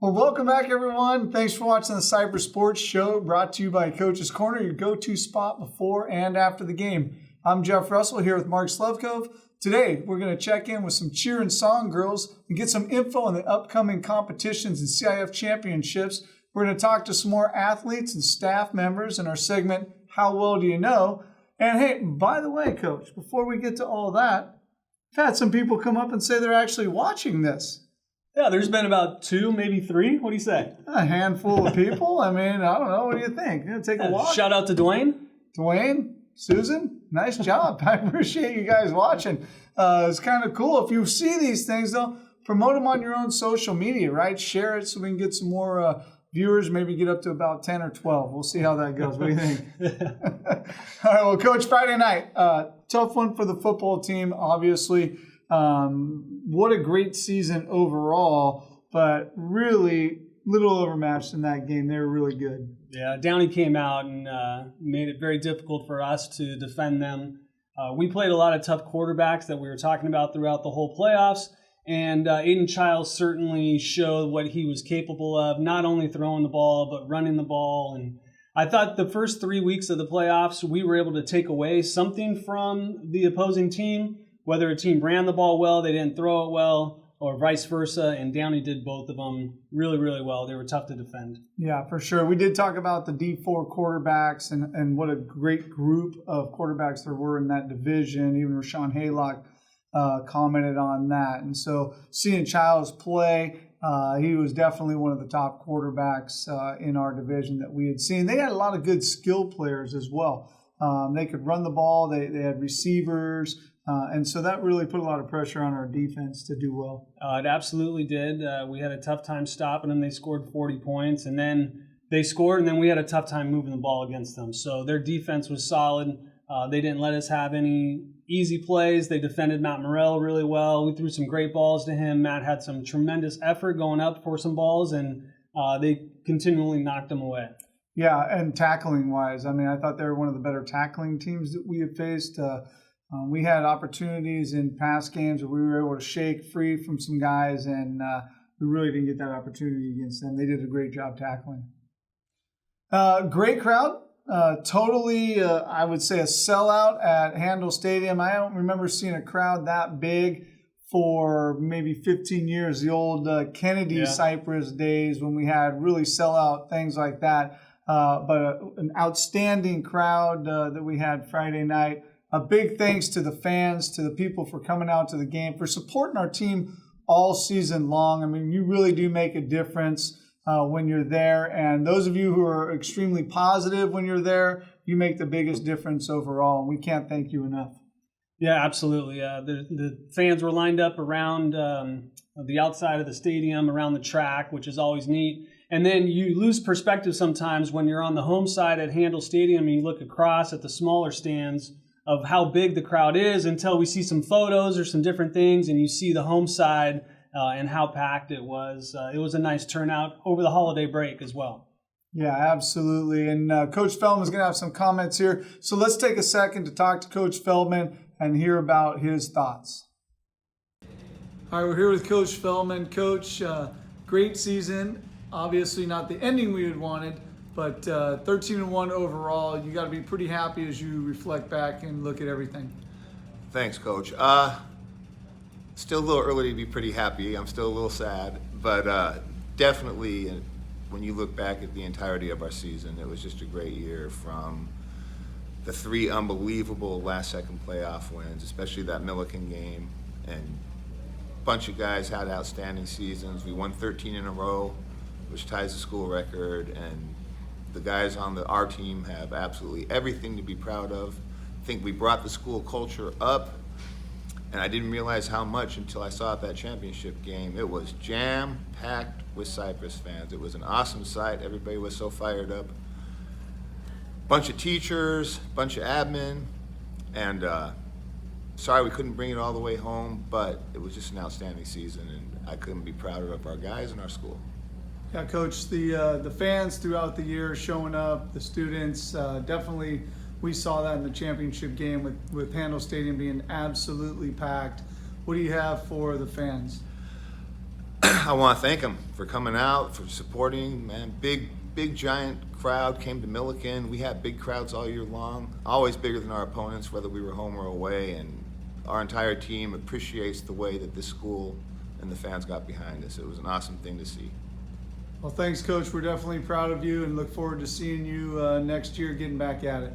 Well, welcome back, everyone. Thanks for watching the Cypress Sports Show, brought to you by Coach's Corner, your go-to spot before and after the game. I'm Jeff Russell here with Mark Slevcove. Today, we're going to check in with some cheer and song girls and get some info on the upcoming competitions and CIF championships. We're going to talk to some more athletes and staff members in our segment, How Well Do You Know? And hey, by the way, Coach, before we get to all that, I've had some people come up and say they're actually watching this. Yeah, there's been about 2, maybe 3. What do you say? A handful of people. I mean, I don't know. What do you think? You gonna take a walk? Shout out to Dwayne. Dwayne, Susan, nice job. I appreciate you guys watching. It's kind of cool. If you see these things, though, promote them on your own social media, right? Share it so we can get some more viewers, maybe get up to about 10 or 12. We'll see how that goes. What do you think? All right, well, Coach, Friday night, tough one for the football team, obviously. What a great season overall, but really little overmatched in that game. They were really good. Yeah, Downey came out and made it very difficult for us to defend them. We played a lot of tough quarterbacks that we were talking about throughout the whole playoffs, and Aiden Childs certainly showed what he was capable of, not only throwing the ball, but running the ball. And I thought the first 3 weeks of the playoffs, we were able to take away something from the opposing team. Whether a team ran the ball well, they didn't throw it well, or vice versa, and Downey did both of them really, really well. They were tough to defend. Yeah, for sure. We did talk about the D4 quarterbacks and what a great group of quarterbacks there were in that division. Even Rashawn Haylock commented on that. And so seeing Childs play, he was definitely one of the top quarterbacks in our division that we had seen. They had a lot of good skill players as well. They could run the ball. They had receivers. And so that really put a lot of pressure on our defense to do well. It absolutely did. We had a tough time stopping them. They scored 40 points, and then they scored, and then we had a tough time moving the ball against them. So their defense was solid. They didn't let us have any easy plays. They defended Matt Morrell really well. We threw some great balls to him. Matt had some tremendous effort going up for some balls, and they continually knocked them away. Yeah, and tackling-wise, I mean, I thought they were one of the better tackling teams that we had faced. We had opportunities in past games where we were able to shake free from some guys, and we really didn't get that opportunity against them. They did a great job tackling. Great crowd. Totally, I would say, a sellout at Handel Stadium. I don't remember seeing a crowd that big for maybe 15 years, the old Kennedy Cypress days when we had really sellout things like that. But an outstanding crowd that we had Friday night. A big thanks to the fans, to the people for coming out to the game, for supporting our team all season long. I mean, you really do make a difference when you're there. And those of you who are extremely positive when you're there, you make the biggest difference overall. And we can't thank you enough. Yeah, absolutely. The fans were lined up around the outside of the stadium, around the track, which is always neat. And then you lose perspective sometimes when you're on the home side at Handel Stadium and you look across at the smaller stands of how big the crowd is until we see some photos or some different things and you see the home side and how packed it was. It was a nice turnout over the holiday break as well. Yeah, absolutely. And Coach Feldman is going to have some comments here. So let's take a second to talk to Coach Feldman and hear about his thoughts. All right, we're here with Coach Feldman. Coach, great season. Obviously not the ending we had wanted, but 13-1 overall. You got to be pretty happy as you reflect back and look at everything. Thanks, Coach. Still a little early to be pretty happy. I'm still a little sad, but definitely when you look back at the entirety of our season, it was just a great year, from the 3 unbelievable last-second playoff wins, especially that Milliken game, and a bunch of guys had outstanding seasons. We won 13 in a row, which ties the school record, and the guys on our team have absolutely everything to be proud of. I think we brought the school culture up, and I didn't realize how much until I saw it that championship game. It was jam-packed with Cypress fans. It was an awesome sight. Everybody was so fired up. Bunch of teachers, bunch of admin, and sorry we couldn't bring it all the way home, but it was just an outstanding season, and I couldn't be prouder of our guys and our school. Yeah, Coach, the fans throughout the year showing up, the students, definitely we saw that in the championship game with Handel Stadium being absolutely packed. What do you have for the fans? I want to thank them for coming out, for supporting, man. Big, giant crowd came to Milliken. We had big crowds all year long, always bigger than our opponents, whether we were home or away. And our entire team appreciates the way that this school and the fans got behind us. It was an awesome thing to see. Well, thanks, Coach. We're definitely proud of you and look forward to seeing you next year getting back at it.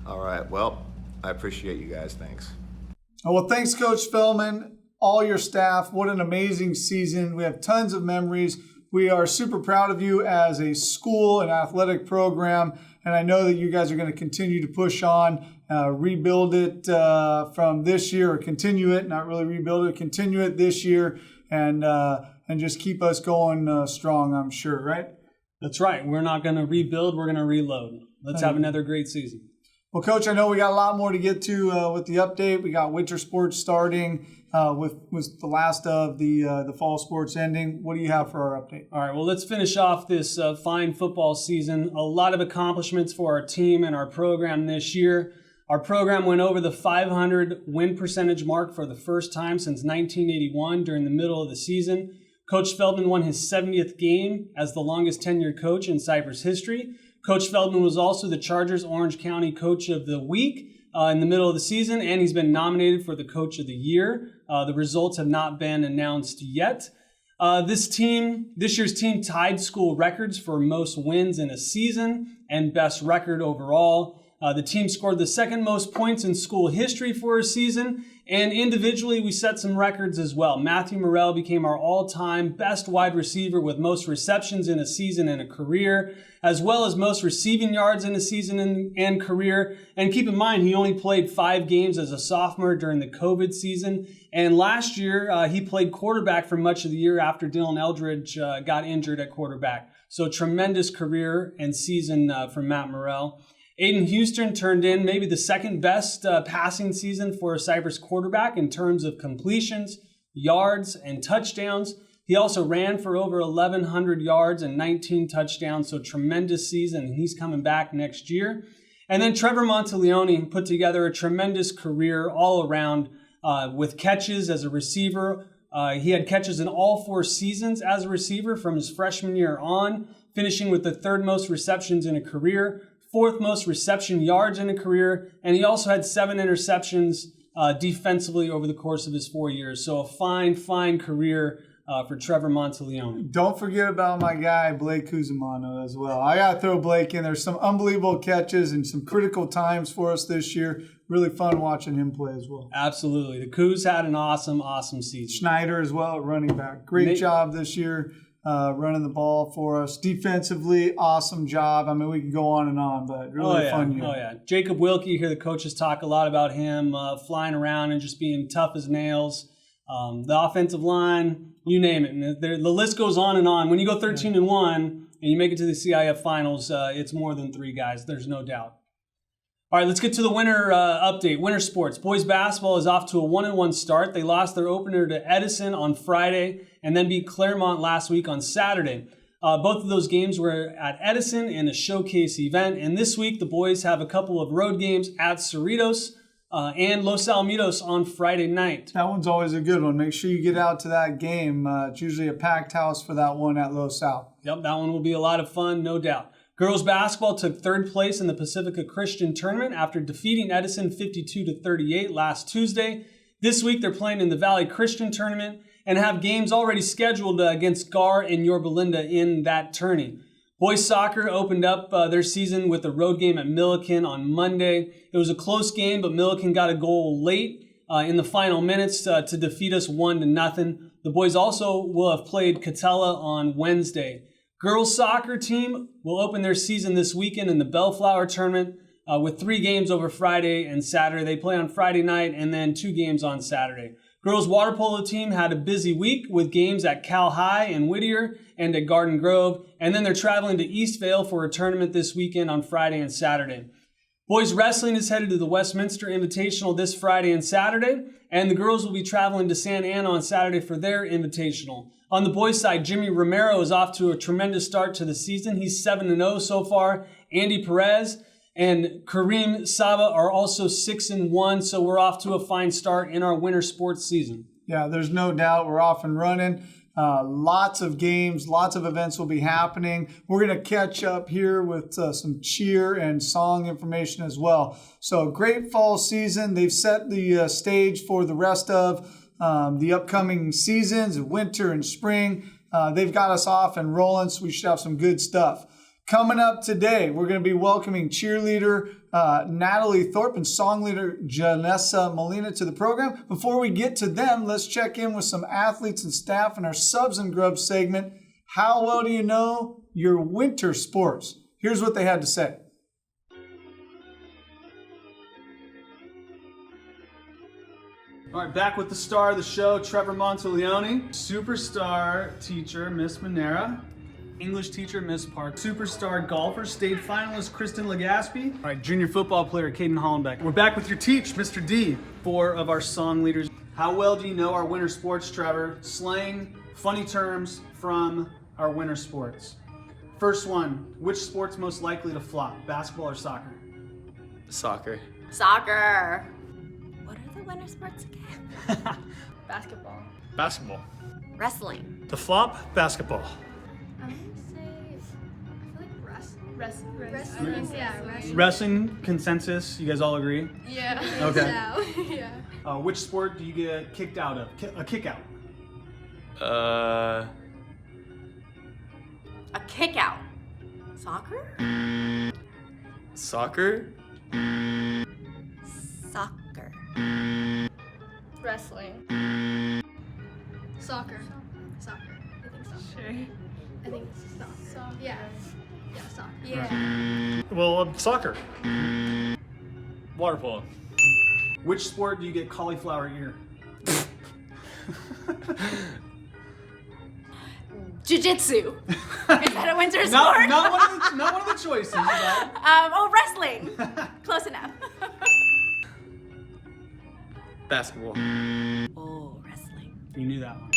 All right. Well, I appreciate you guys. Thanks. Oh, well, thanks, Coach Feldman, all your staff. What an amazing season. We have tons of memories. We are super proud of you as a school and athletic program, and I know that you guys are going to continue to push on, rebuild it from this year, or continue it, not really rebuild it, continue it this year, and just keep us going strong, I'm sure, right? That's right. We're not going to rebuild. We're going to reload. Let's have another great season. Well, Coach, I know we got a lot more to get to with the update. We got winter sports starting with the last of the fall sports ending. What do you have for our update? All right, well, let's finish off this fine football season. A lot of accomplishments for our team and our program this year. Our program went over the 500 win percentage mark for the first time since 1981 during the middle of the season. Coach Feldman won his 70th game as the longest tenured coach in Cypress history. Coach Feldman was also the Chargers Orange County Coach of the Week in the middle of the season, and he's been nominated for the Coach of the Year. The results have not been announced yet. This year's team tied school records for most wins in a season and best record overall. The team scored the second most points in school history for a season, and individually we set some records as well. Matthew Morrell became our all-time best wide receiver with most receptions in a season and a career, as well as most receiving yards in a season and career. And keep in mind, he only played 5 games as a sophomore during the COVID season. And last year, he played quarterback for much of the year after Dylan Eldridge got injured at quarterback. So tremendous career and season for Matt Morrell. Aiden Houston turned in maybe the second best passing season for a Cypress quarterback in terms of completions, yards, and touchdowns. He also ran for over 1,100 yards and 19 touchdowns, so tremendous season, and he's coming back next year. And then Trevor Monteleone put together a tremendous career all around with catches as a receiver. He had catches in all 4 seasons as a receiver from his freshman year on, finishing with the 3rd most receptions in a career, 4th most reception yards in a career, and he also had 7 interceptions defensively over the course of his 4 years. So a fine career for Trevor Monteleone. Don't forget about my guy, Blake Cusimano, as well. I got to throw Blake in. There's some unbelievable catches and some critical times for us this year. Really fun watching him play as well. Absolutely. The Coos had an awesome season. Schneider as well at running back. Great job this year. Running the ball for us. Defensively, awesome job. I mean, we can go on, but really fun year. Oh, yeah. Jacob Wilkie, here the coaches talk a lot about him flying around and just being tough as nails. The offensive line, you name it. And the list goes on and on. When you go 13-1 and you make it to the CIF finals, it's more than 3 guys. There's no doubt. All right, let's get to the winter update. Winter sports. Boys basketball is off to a 1-1 start. They lost their opener to Edison on Friday and then beat Claremont last week on Saturday. Both of those games were at Edison in a showcase event. And this week, the boys have a couple of road games at Cerritos and Los Alamitos on Friday night. That one's always a good one. Make sure you get out to that game. It's usually a packed house for that one at Los Al. Yep, that one will be a lot of fun, no doubt. Girls basketball took 3rd place in the Pacifica Christian Tournament after defeating Edison 52-38 last Tuesday. This week, they're playing in the Valley Christian Tournament and have games already scheduled against Gar and Yorba Linda in that tourney. Boys soccer opened up their season with a road game at Milliken on Monday. It was a close game, but Milliken got a goal late in the final minutes to defeat us 1-0. The boys also will have played Catella on Wednesday. Girls soccer team will open their season this weekend in the Bellflower Tournament with 3 games over Friday and Saturday. They play on Friday night and then 2 games on Saturday. Girls water polo team had a busy week with games at Cal High in Whittier and at Garden Grove, and then they're traveling to Eastvale for a tournament this weekend on Friday and Saturday. Boys wrestling is headed to the Westminster Invitational this Friday and Saturday, and the girls will be traveling to Santa Ana on Saturday for their Invitational. On the boys' side, Jimmy Romero is off to a tremendous start to the season. He's 7-0 so far. Andy Perez and Kareem Saba are also 6-1, so we're off to a fine start in our winter sports season. Yeah, there's no doubt we're off and running. Lots of games, lots of events will be happening. We're going to catch up here with some cheer and song information as well. So great fall season. They've set the stage for the rest of the upcoming seasons, winter and spring. They've got us off and rolling, so we should have some good stuff. Coming up today, we're going to be welcoming cheerleader Natalie Thorpe and songleader Janessa Molina to the program. Before we get to them, let's check in with some athletes and staff in our Subs and Grubs segment. How well do you know your winter sports? Here's what they had to say. All right, back with the star of the show, Trevor Monteleone, superstar teacher, Miss Manera, English teacher, Miss Park, superstar golfer, state finalist, Kristen Legaspi. All right, junior football player, Caden Hollenbeck. We're back with your teach, Mr. D, 4 of our song leaders. How well do you know our winter sports, Trevor? Slang, funny terms from our winter sports. First one, which sport's most likely to flop, basketball or soccer? Soccer. Soccer. What are the winter sports again? Basketball. Basketball. Wrestling. To flop, basketball. I'm gonna say, I feel like wrestling. Yeah, wrestling. Wrestling, consensus, you guys all agree? Yeah. Okay. So, yeah. Which sport do you get kicked out of? A kick out. A kick out. Soccer? Soccer. Soccer. Wrestling. Soccer. Soccer. I think soccer. Sure. I think soccer. Yeah. Yeah, soccer. Yeah. Well, soccer. Water polo. Which sport do you get cauliflower ear? Jiu-jitsu. Is that a winter sport? Not one of the choices. But... Wrestling. Close enough. Basketball. Oh, wrestling. You knew that one.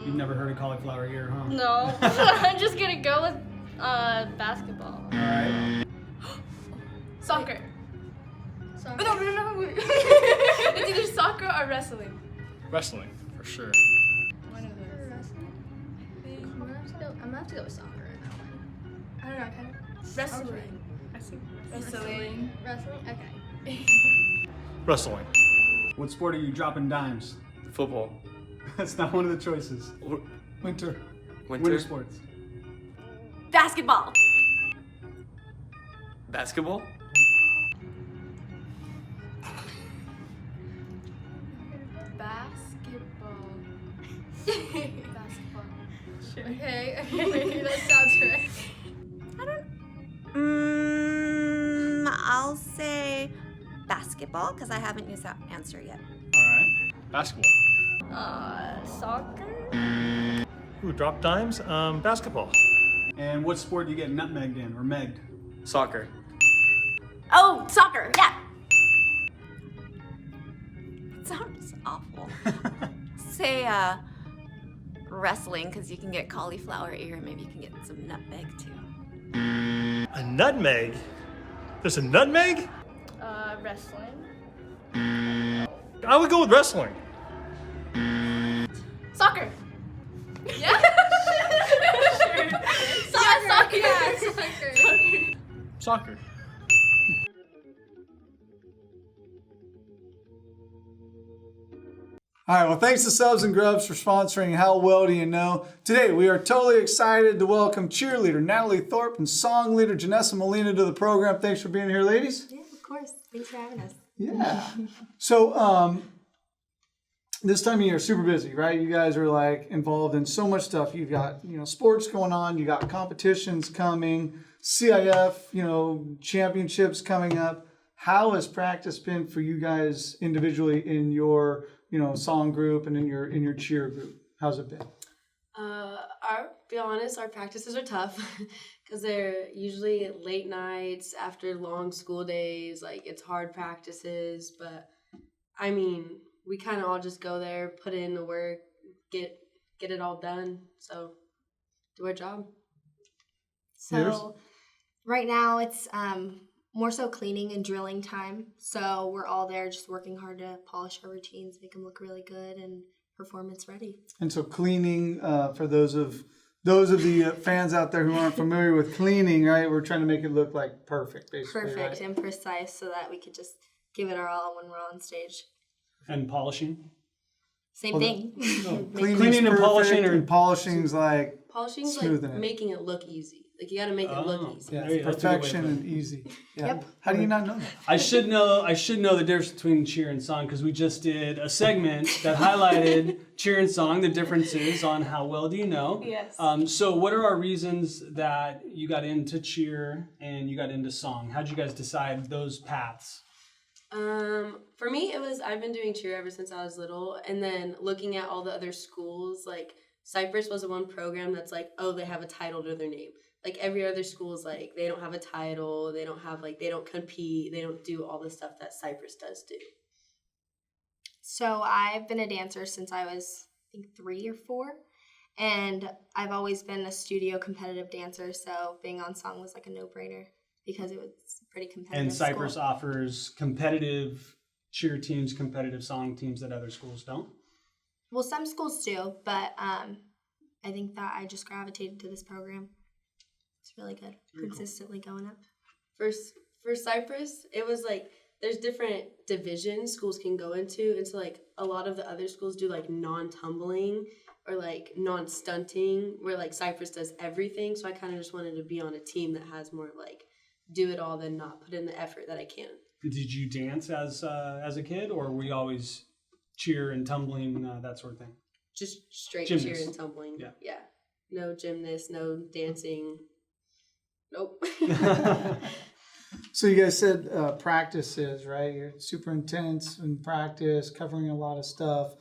You've never heard of cauliflower ear, huh? No. I'm just gonna go with basketball. All right. Soccer. Soccer. No. It's either soccer or wrestling. Wrestling, for sure. One of those. I'm gonna have to go with soccer in that one. I don't know, kind of. Wrestling. Wrestling? Okay. Wrestling. What sport are you dropping dimes? Football. That's not one of the choices. Winter. Winter sports. Basketball. Basketball. Basketball. Sure. Okay. That sounds right. I'll say basketball because I haven't used that answer yet. All right. Basketball. Soccer. Ooh, drop dimes. Basketball. And what sport do you get nutmegged in or megged? Soccer. Oh, soccer. Yeah. It sounds awful. Say wrestling because you can get cauliflower ear. Maybe you can get some nutmeg too. A nutmeg. There's a nutmeg? Wrestling. I would go with wrestling. Soccer. Yeah. Sure. Soccer. Yeah, soccer. Soccer. All right, well, thanks to Subs and Grubs for sponsoring How Well Do You Know. Today, we are totally excited to welcome cheerleader Natalie Thorpe and song leader Janessa Molina to the program. Thanks for being here, ladies. Yeah, of course. Thanks for having us. Yeah. So, this time of year, super busy, right? You guys are like involved in so much stuff. You've got, sports going on. You got competitions coming, CIF, championships coming up. How has practice been for you guys individually in your song group and in your cheer group? How's it been? Be honest, our practices are tough because they're usually late nights after long school days. Like, it's hard practices, but I mean, we kind of all just go there, put in the work, get it all done. So, do our job. So, right now it's more so cleaning and drilling time. So we're all there just working hard to polish our routines, make them look really good, and performance ready. And so cleaning, for those of the fans out there who aren't familiar with cleaning, right? We're trying to make it look like perfect, basically. Perfect right? and precise so that we could just give it our all when we're on stage. And polishing. Same thing. Cleaning and polishing are- and polishing's like Polishing's like smoothing it. making it look easy. Like you got to make it look easy. Yeah, There you go. That's a good way to perfection put it. and easy. Yeah. Yep. How do you not know that? I should know the difference between cheer and song because we just did a segment that highlighted cheer and song, the differences on how well do you know. Yes. So what are our reasons that you got into cheer and you got into song? How'd you guys decide those paths? For me, it was I've been doing cheer ever since I was little, and then looking at all the other schools, like Cypress was the one program that's like, oh, they have a title to their name. Like every other school is like, they don't have a title, they don't have they don't compete, they don't do all the stuff that Cypress does do. So I've been a dancer since I was, I think, 3 or 4. And I've always been a studio competitive dancer, so being on song was like a no-brainer because it was pretty competitive. And Cypress school. offers competitive cheer teams, competitive song teams that other schools don't. Well, some schools do, but I think that I just gravitated to this program. It's really good, consistently going up. For Cypress, it was like there's different divisions schools can go into, and so like a lot of the other schools do like non-tumbling or like non-stunting, where like Cypress does everything. So I kind of just wanted to be on a team that has more like do it all than not put in the effort that I can. Did you dance as a kid, or were you always cheer and tumbling, that sort of thing? Just straight Gymnast. cheer and tumbling. Yeah. No gymnast, no dancing. Nope. So you guys said practices, right? You're super intense in practice, covering a lot of stuff.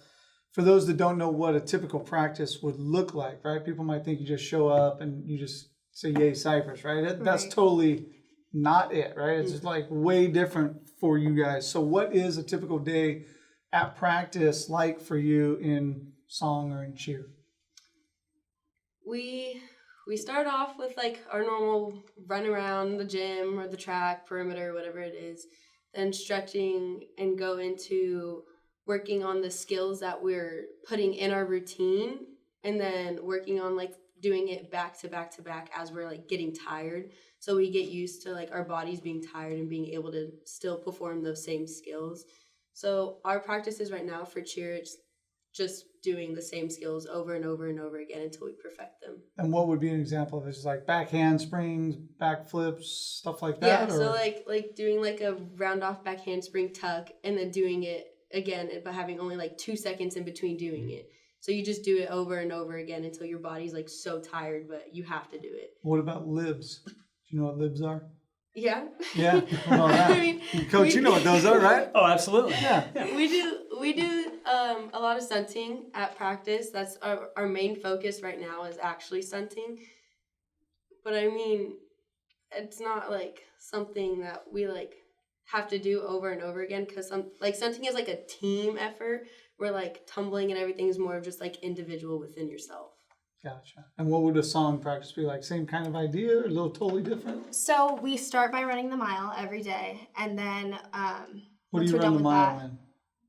For those that don't know what a typical practice would look like, right? People might think you just show up and you just say, yay, Cypress, right? That's Right. totally not it, right? It's just like way different for you guys. So what is a typical day at practice like for you in song or in cheer? We start off with like our normal run around the gym or the track, perimeter, whatever it is, then stretching and go into working on the skills that we're putting in our routine, and then working on like doing it back to back to back as we're like getting tired. So we get used to like our bodies being tired and being able to still perform those same skills. So our practices right now for cheer, it's just doing the same skills over and over and over again until we perfect them. And what would be an example of this? Like back handsprings, back flips, stuff like Yeah, that? so like doing like a round off back handspring tuck and then doing it again, but having only like 2 seconds in between doing it. So you just do it over and over again until your body's like so tired, but you have to do it. What about libs? Do you know what libs are? Yeah. Yeah. Well, yeah. I mean, Coach, you know what those are, right? Oh, absolutely. Yeah. We do a lot of stunting at practice. That's our main focus right now is actually stunting. But I mean, it's not like something that we like have to do over and over again, because like stunting is like a team effort where like tumbling and everything is more of just like individual within yourself. Gotcha. And what would a song practice be like? Same kind of idea or a little totally different? So we start by running the mile every day, and then What do once you we're run done the with mile that, in?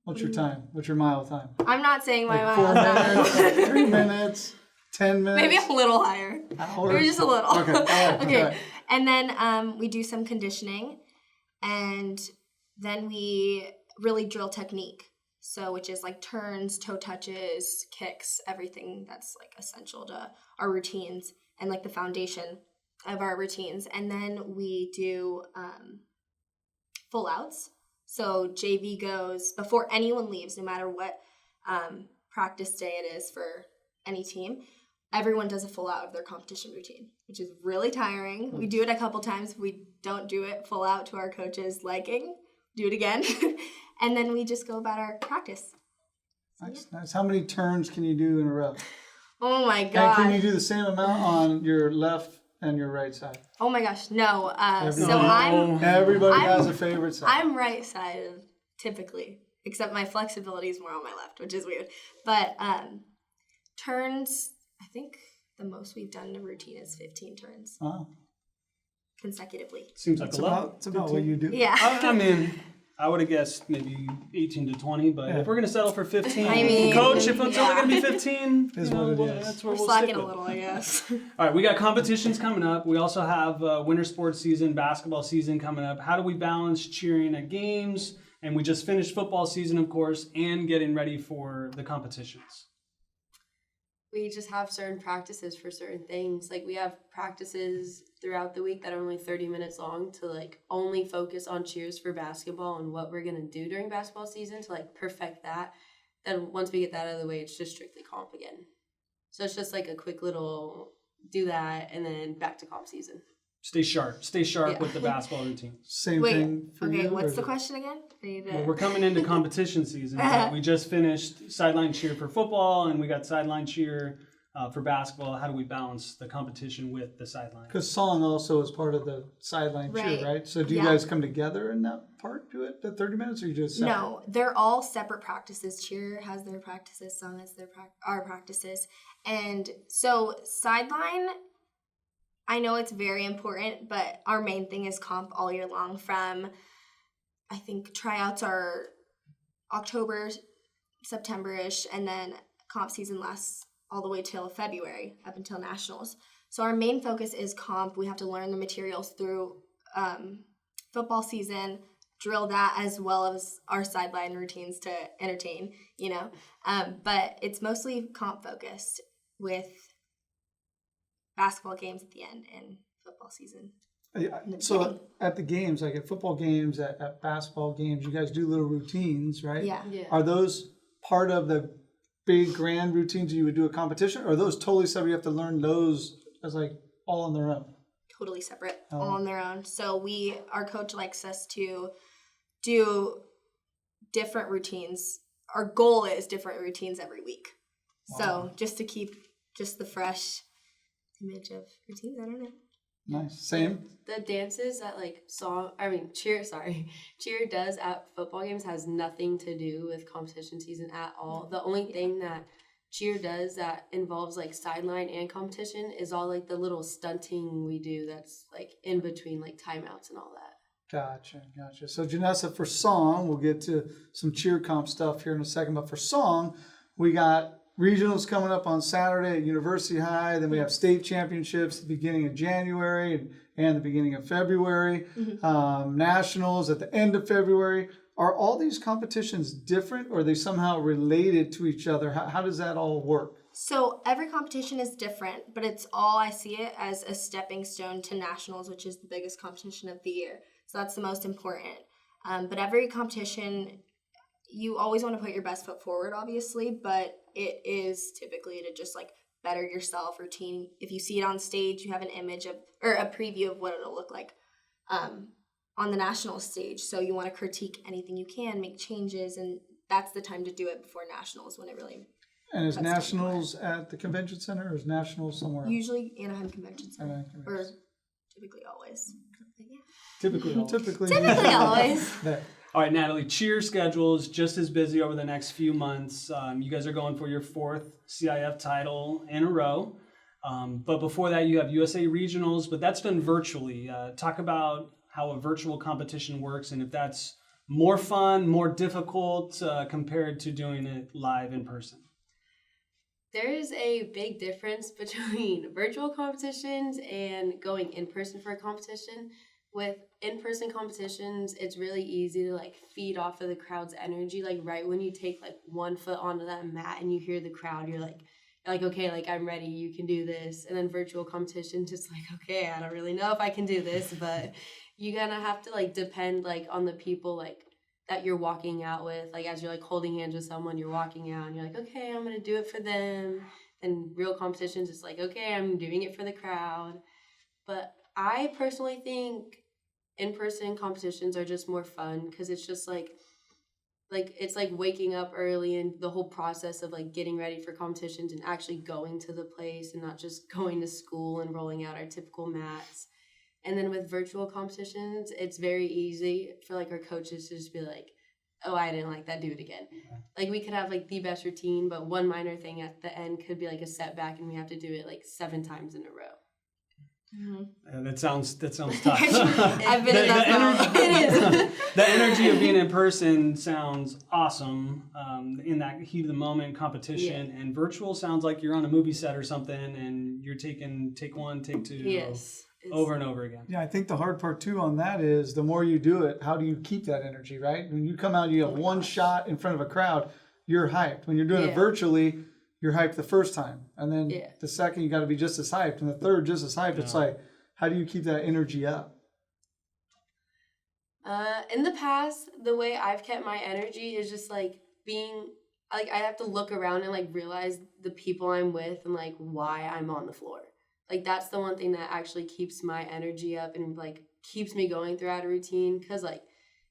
What's your time? What's your mile time? I'm not saying my Like mile. 4 minutes, 3 minutes, 10 minutes? Maybe a little higher. Hours? Maybe just a little. Okay. All right. Okay. All right. And then we do some conditioning, and then we really drill technique. So, which is like turns, toe touches, kicks, everything that's like essential to our routines and like the foundation of our routines. And then we do full outs. So JV goes before anyone leaves, no matter what practice day it is for any team. Everyone does a full out of their competition routine, which is really tiring. We do it a couple times. We don't do it full out to our coach's liking. Do it again. And then we just go about our practice. Nice. How many turns can you do in a row? Oh my And gosh. can you do the same amount on your left and your right side? Oh my gosh. No. So Everybody- Everybody has a favorite side. I'm right sided typically, except my flexibility is more on my left, which is weird. But turns, I think the most we've done in a routine is 15 turns Wow. consecutively. Seems like It's a lot. about what you do. Yeah. I mean, I would have guessed maybe 18 to 20, but Yeah. if we're going to settle for 15, I mean, Coach, if it's yeah. only going to be 15, Is you know, what it well, is. that's where We're we'll slacking stick a with. little, I guess. All right, we got competitions coming up. We also have winter sports season, basketball season coming up. How do we balance cheering at games? And we just finished football season, of course, and getting ready for the competitions. We just have certain practices for certain things. Like we have practices throughout the week that are only 30 minutes long to like only focus on cheers for basketball and what we're going to do during basketball season to like perfect that. Then once we get that out of the way, it's just strictly comp again. So it's just like a quick little do that and then back to comp season. Stay sharp Yeah. with the basketball routine. Same Wait, thing for you? okay, or what's is the it- question again? I need to- Well, we're coming into competition season. But we just finished sideline cheer for football, and we got sideline cheer for basketball. How do we balance the competition with the sideline? Because song also is part of the sideline Right. cheer, right? So do you Yeah. guys come together in that part to it, the 30 minutes, or you just separate? No, they're all separate practices. Cheer has their practices, song has their our practices. And so sideline, I know it's very important, but our main thing is comp all year long from, I think tryouts are October, September-ish, and then comp season lasts all the way till February, up until nationals. So our main focus is comp. We have to learn the materials through football season, drill that as well as our sideline routines to entertain, you know. But it's mostly comp focused with basketball games at the end and football season. So at the games, like at football games, at basketball games, you guys do little routines, right? Yeah. Are those part of the big grand routines you would do a competition, or are those totally separate? You have to learn those as like all on their own? Totally separate, Oh. all on their own. So our coach likes us to do different routines. Our goal is different routines every week. Wow. So just to keep just the fresh image of routines, I don't know. Nice. Same? The dances that cheer does at football games has nothing to do with competition season at all. The only thing that cheer does that involves like sideline and competition is all like the little stunting we do that's like in between like timeouts and all that. Gotcha. So Janessa, for song, we'll get to some cheer comp stuff here in a second, but for song, we got regionals coming up on Saturday at University High. Then we have state championships at the beginning of January and the beginning of February. Nationals at the end of February. Are all these competitions different, or are they somehow related to each other? How does that all work? So every competition is different, but it's all, I see it as a stepping stone to nationals, which is the biggest competition of the year. So that's the most important. But every competition, you always want to put your best foot forward, obviously, but it is typically to just like better yourself routine. If you see it on stage, you have an image of, or a preview of what it'll look like on the national stage. So you want to critique anything you can, make changes, and that's the time to do it before nationals when it really. And is That's nationals at the convention center, or is nationals somewhere else? Usually Anaheim Convention Center, Anaheim Convention or Center. typically always. Yeah. Typically always. There. All right, Natalie, cheer schedule is just as busy over the next few months. You guys are going for your 4th CIF title in a row. But before that, you have USA Regionals, but that's done virtually. Talk about how a virtual competition works and if that's more fun, more difficult compared to doing it live in person. There is a big difference between virtual competitions and going in person for a competition. With in-person competitions, it's really easy to like feed off of the crowd's energy. Like right when you take like one foot onto that mat and you hear the crowd, you're like, okay, like I'm ready, you can do this. And then virtual competitions, just like, okay, I don't really know if I can do this, but you kind of have to like depend like on the people like that you're walking out with. Like as you're like holding hands with someone, you're walking out and you're like, okay, I'm gonna do it for them. And real competitions, it's like, okay, I'm doing it for the crowd. But I personally think in-person competitions are just more fun because it's just like it's like waking up early and the whole process of like getting ready for competitions and actually going to the place and not just going to school and rolling out our typical mats. And then with virtual competitions, it's very easy for like our coaches to just be like, oh, I didn't like that, do it again. Like we could have like the best routine, but one minor thing at the end could be like a setback and we have to do it like 7 times in a row. That sounds tough. I've been in that zone. It is. The energy of being in person sounds awesome in that heat of the moment competition, and virtual sounds like you're on a movie set or something, and you're taking take one, take two, Yes. over and over again. Yeah, I think the hard part too on that is the more you do it, how do you keep that energy, right? When you come out, you have one shot in front of a crowd, you're hyped. When you're doing it virtually, you're hyped the first time. And then the second, you got to be just as hyped. And the third, just as hyped. It's like, how do you keep that energy up? In the past, the way I've kept my energy is just like being like I have to look around and like realize the people I'm with and like why I'm on the floor. Like that's the one thing that actually keeps my energy up and like keeps me going throughout a routine. Cause like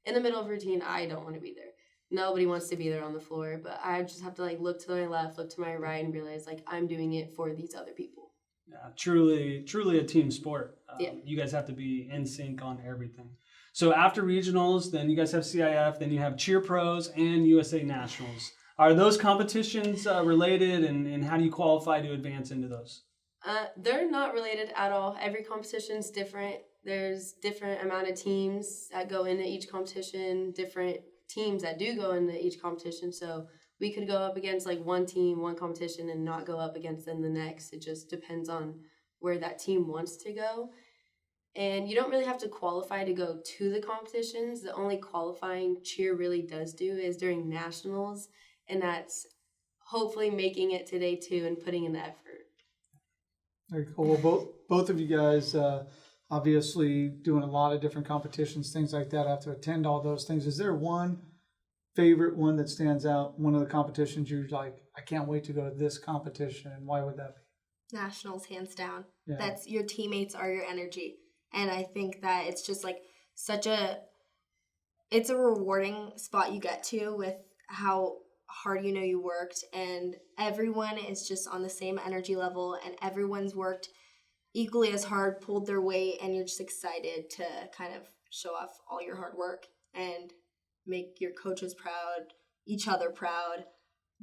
in the middle of a routine, I don't want to be there. Nobody wants to be there on the floor, but I just have to like look to my left, look to my right, and realize like I'm doing it for these other people. Yeah, truly a team sport. You guys have to be in sync on everything. So after regionals, then you guys have CIF, then you have Cheer Pros and USA Nationals. Are those competitions related, and how do you qualify to advance into those? They're not related at all. Every competition's different. There's different amount of teams that go into each competition, different teams that do go into each competition. So we could go up against like one team, one competition, and not go up against them the next. It just depends on where that team wants to go. And you don't really have to qualify to go to the competitions. The only qualifying cheer really does do is during nationals, and that's hopefully making it to day 2 and putting in the effort. Very cool. Well, both of you guys obviously doing a lot of different competitions, things like that. I have to attend all those things. Is there one favorite one that stands out, one of the competitions you're like, I can't wait to go to this competition, and why would that be? Nationals, hands down. Yeah. That's your teammates are your energy. And I think that it's just like it's a rewarding spot you get to with how hard you know you worked, and everyone is just on the same energy level, and everyone's worked equally as hard, pulled their weight, and you're just excited to kind of show off all your hard work and make your coaches proud, each other proud.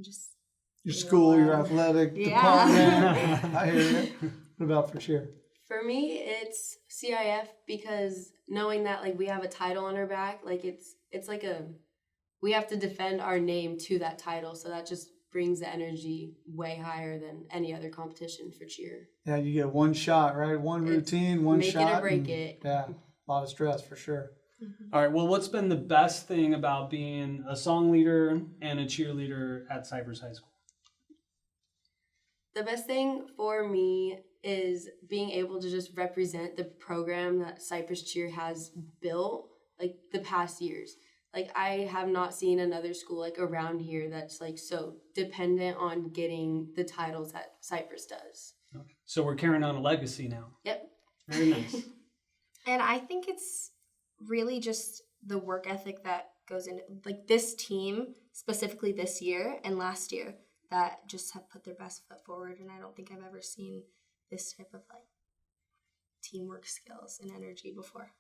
Just your school, your athletic department. I hear you. What about for cheer? For me, it's CIF because knowing that like we have a title on our back, like it's like we have to defend our name to that title, so that just brings the energy way higher than any other competition for cheer. Yeah, you get one shot, right? One routine, one shot. Make it or break it. Yeah, a lot of stress for sure. All right, well, what's been the best thing about being a song leader and a cheerleader at Cypress High School? The best thing for me is being able to just represent the program that Cypress Cheer has built like the past years. Like I have not seen another school like around here that's like so dependent on getting the titles that Cypress does. Okay. So we're carrying on a legacy now. Yep. Very nice. And I think it's really just the work ethic that goes into like this team, specifically this year and last year, that just have put their best foot forward. And I don't think I've ever seen this type of like teamwork skills and energy before.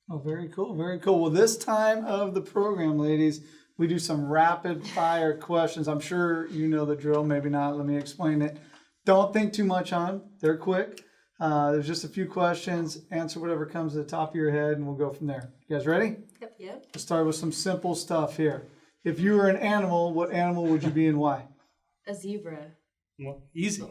Oh, very cool. Very cool. Well, this time of the program, ladies, we do some rapid fire questions. I'm sure you know the drill. Maybe not. Let me explain it. Don't think too much on them. They're quick. There's just a few questions. Answer whatever comes to the top of your head, and we'll go from there. You guys ready? Yep. Let's start with some simple stuff here. If you were an animal, what animal would you be and why? A zebra. Well, easy.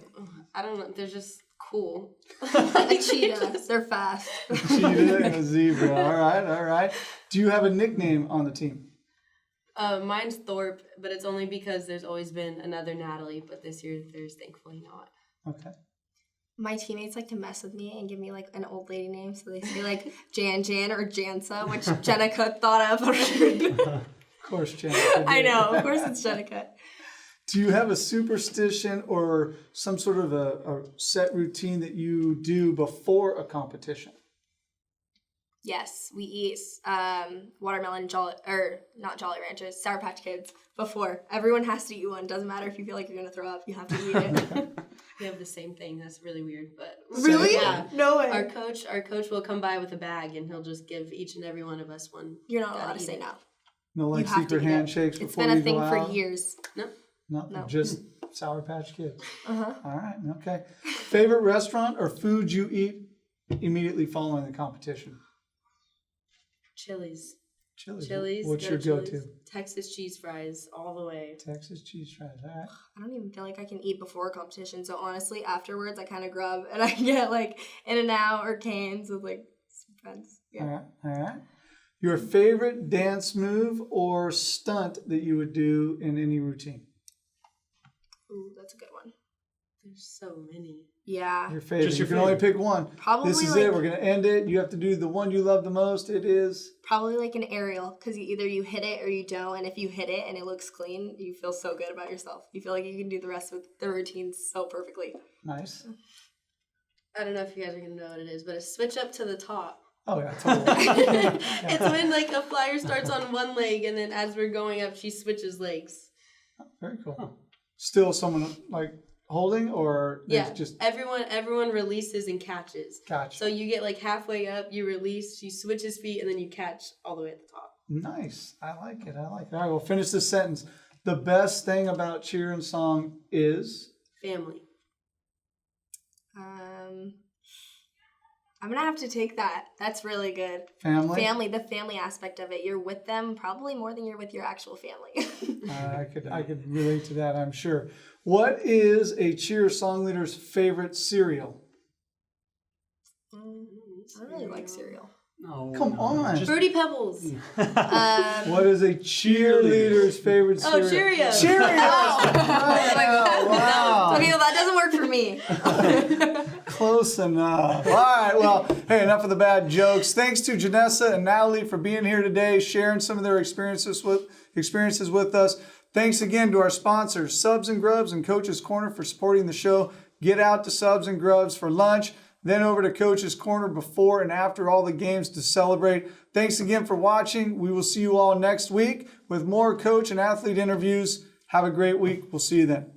I don't know. They're just cool. A cheetah. They're fast. A cheetah and a zebra. All right. Do you have a nickname on the team? Mine's Thorpe, but it's only because there's always been another Natalie, but this year there's thankfully not. Okay. My teammates like to mess with me and give me like an old lady name, so they say like Jan or Janessa, which Jenica thought of. Of course, Jenica. I know, of course it's Jenica. Do you have a superstition or some sort of a set routine that you do before a competition? Yes, we eat watermelon not Jolly Ranchers, Sour Patch Kids before. Everyone has to eat one. Doesn't matter if you feel like you're gonna throw up, you have to eat it. We have the same thing. That's really weird, but really? Yeah. No way. Our coach will come by with a bag and he'll just give each and every one of us one. You're not allowed to say no. No like You have secret to eat it. handshakes It's before been a you thing go out? for years. No, No. just Sour Patch Kids. Uh-huh. All right, okay. Favorite restaurant or food you eat immediately following the competition? Chili's. Chili's. Chili's. What's go your to go-to? Chili's. Texas cheese fries all the way. Texas cheese fries. All right. I don't even feel like I can eat before a competition. So honestly, afterwards, I kind of grub and I get like In-N-Out or Cane's with like some friends. All Yeah. right. All right. Your favorite dance move or stunt that you would do in any routine? Ooh, that's a good one. There's so many. Yeah. Your favorite. Just your you can only favorite. pick one. Probably This is like, it. We're going to end it. You have to do the one you love the most. It is. probably like an aerial because either you hit it or you don't. And if you hit it and it looks clean, you feel so good about yourself. You feel like you can do the rest of the routines so perfectly. Nice. I don't know if you guys are gonna know what it is, but a switch up to the top. Oh, yeah, totally. It's when like a flyer starts on one leg and then as we're going up, she switches legs. Very cool. Still someone like holding or Yeah, just everyone releases and catches. gotcha. So you get like halfway up, you release, she switches feet, and then you catch all the way at the top. Nice. I like it. I like it. All right, we'll finish this sentence. The best thing about cheer and song is? Family. I'm gonna have to take that. That's really good. Family? Family, the family aspect of it. You're with them probably more than you're with your actual family. I could relate to that, I'm sure. What is a cheer song leader's favorite cereal? I really like cereal. No, Come on. Fruity Pebbles. What is a cheerleader's favorite Oh, cereal? Cheerios. Cheerios! Wow. Okay, well that doesn't work for me. Close enough. All right, well, hey, enough of the bad jokes. Thanks to Janessa and Natalie for being here today, sharing some of their experiences with us. Thanks again to our sponsors, Subs and Grubs and Coach's Corner, for supporting the show. Get out to Subs and Grubs for lunch, then over to Coach's Corner before and after all the games to celebrate. Thanks again for watching. We will see you all next week with more coach and athlete interviews. Have a great week. We'll see you then.